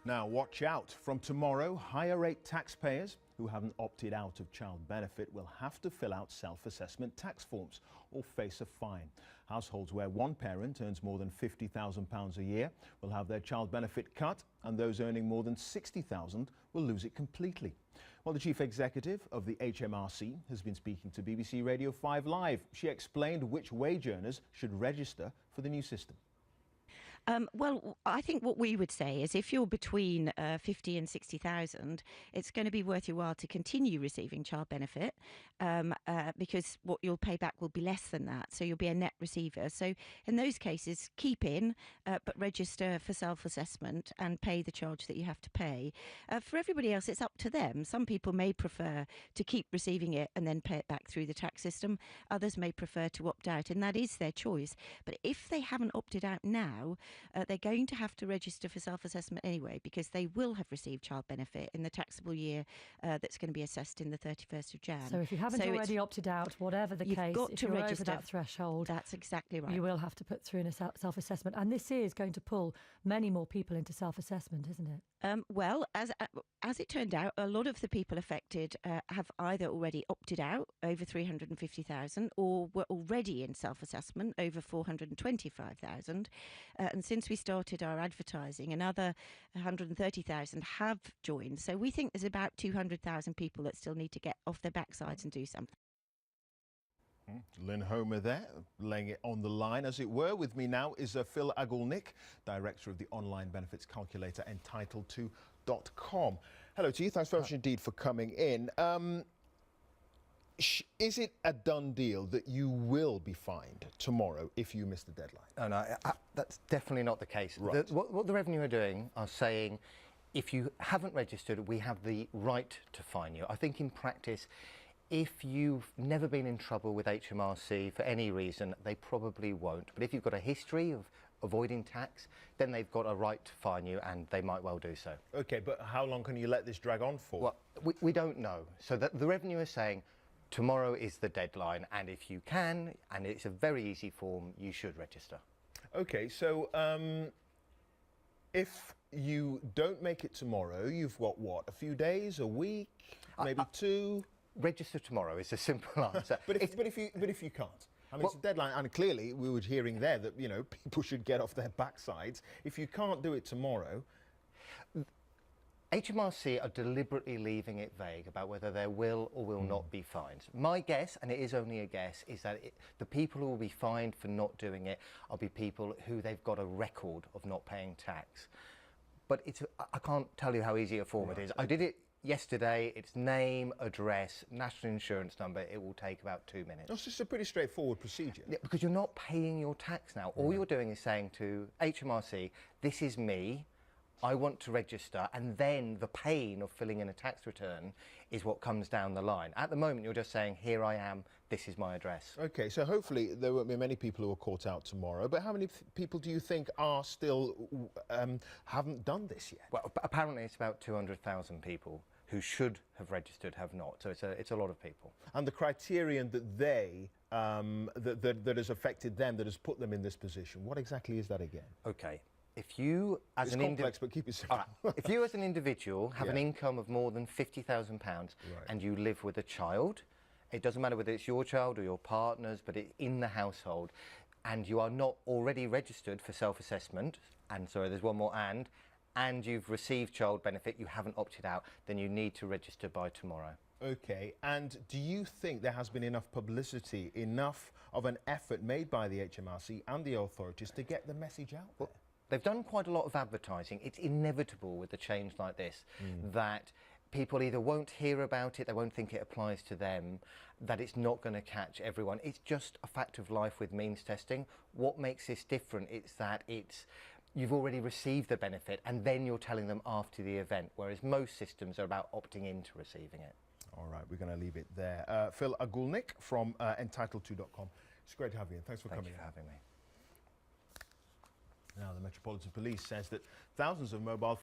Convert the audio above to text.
Now watch out. From tomorrow, higher rate taxpayers who haven't opted out of child benefit will have to fill out self-assessment tax forms or face a fine. Households where one parent earns more than £50,000 a year will have their child benefit cut, and those earning more than £60,000 will lose it completely. Well, the chief executive of the HMRC has been speaking to BBC Radio 5 Live. She explained which wage earners should register for the new system. Well, I think what we would say is if you're between 50 and 60,000, it's going to be worth your while to continue receiving child benefit because what you'll pay back will be less than that. So you'll be a net receiver. So in those cases, keep in, but register for self-assessment and pay the charge that you have to pay. For everybody else, it's up to them. Some people may prefer to keep receiving it and then pay it back through the tax system. Others may prefer to opt out, and that is their choice. But if they haven't opted out now, they're going to have to register for self-assessment anyway, because they will have received child benefit in the taxable year that's going to be assessed in the 31st of Jan. So if you haven't already opted out, whatever the case, if you're over that threshold, that's exactly right. You will have to put through in a self-assessment. And this is going to pull many more people into self-assessment, isn't it? Well, as it turned out, a lot of the people affected have either already opted out, over 350,000, or were already in self-assessment, over 425,000. And since we started our advertising, another 130,000 have joined. So we think there's about 200,000 people that still need to get off their backsides and do something. Lynn Homer there, laying it on the line, as it were. With me now is Phil Agulnik, Director of the online benefits calculator entitled2.com. Hello to you. Thanks very much indeed for coming in. Is it a done deal that you will be fined tomorrow if you miss the deadline? Oh, no, that's definitely not the case. Right. What the Revenue are doing are saying, if you haven't registered, we have the right to fine you. I think in practice, if you've never been in trouble with HMRC for any reason, they probably won't. But if you've got a history of avoiding tax, then they've got a right to fine you, and they might well do so. OK, but how long can you let this drag on for? Well, we don't know. So the Revenue is saying tomorrow is the deadline, and if you can, and it's a very easy form, you should register. OK, so if you don't make it tomorrow, you've got what, a few days, a week, maybe two? Register tomorrow is a simple answer. but if you can't, I mean, it's a deadline, and clearly we were hearing there that, you know, people should get off their backsides. If you can't do it tomorrow, HMRC are deliberately leaving it vague about whether there will or will not be fines. My guess, and it is only a guess, is that the people who will be fined for not doing it will be people who they've got a record of not paying tax. But I can't tell you how easy a form it is. I did it yesterday. It's name, address, national insurance number. It will take about 2 minutes. It's just a pretty straightforward procedure. Yeah, because you're not paying your tax now. All you're doing is saying to HMRC, this is me, I want to register, and then the pain of filling in a tax return is what comes down the line. At the moment, you're just saying, here I am, this is my address. OK, so hopefully there won't be many people who are caught out tomorrow, but how many people do you think are still haven't done this yet? Well, apparently it's about 200,000 people who should have registered have not, so it's a lot of people. And the criterion that they, that has affected them, that has put them in this position, what exactly is that again? OK. If you, as an complex, but keep it simple. If you, as an individual, have an income of more than £50,000 and you live with a child, it doesn't matter whether it's your child or your partner's, but it's in the household, and you are not already registered for self-assessment, and sorry, there's one more and you've received child benefit, you haven't opted out, then you need to register by tomorrow. OK, and do you think there has been enough publicity, enough of an effort made by the HMRC and the authorities to get the message out there? They've done quite a lot of advertising. It's inevitable with a change like this that people either won't hear about it, they won't think it applies to them, that it's not going to catch everyone. It's just a fact of life with means testing. What makes this different is that you've already received the benefit and then you're telling them after the event, whereas most systems are about opting into receiving it. All right, we're going to leave it there. Phil Agulnik from entitled2.com. It's great to have you, and thanks for coming. Thank you for having me. Now, the Metropolitan Police says that thousands of mobile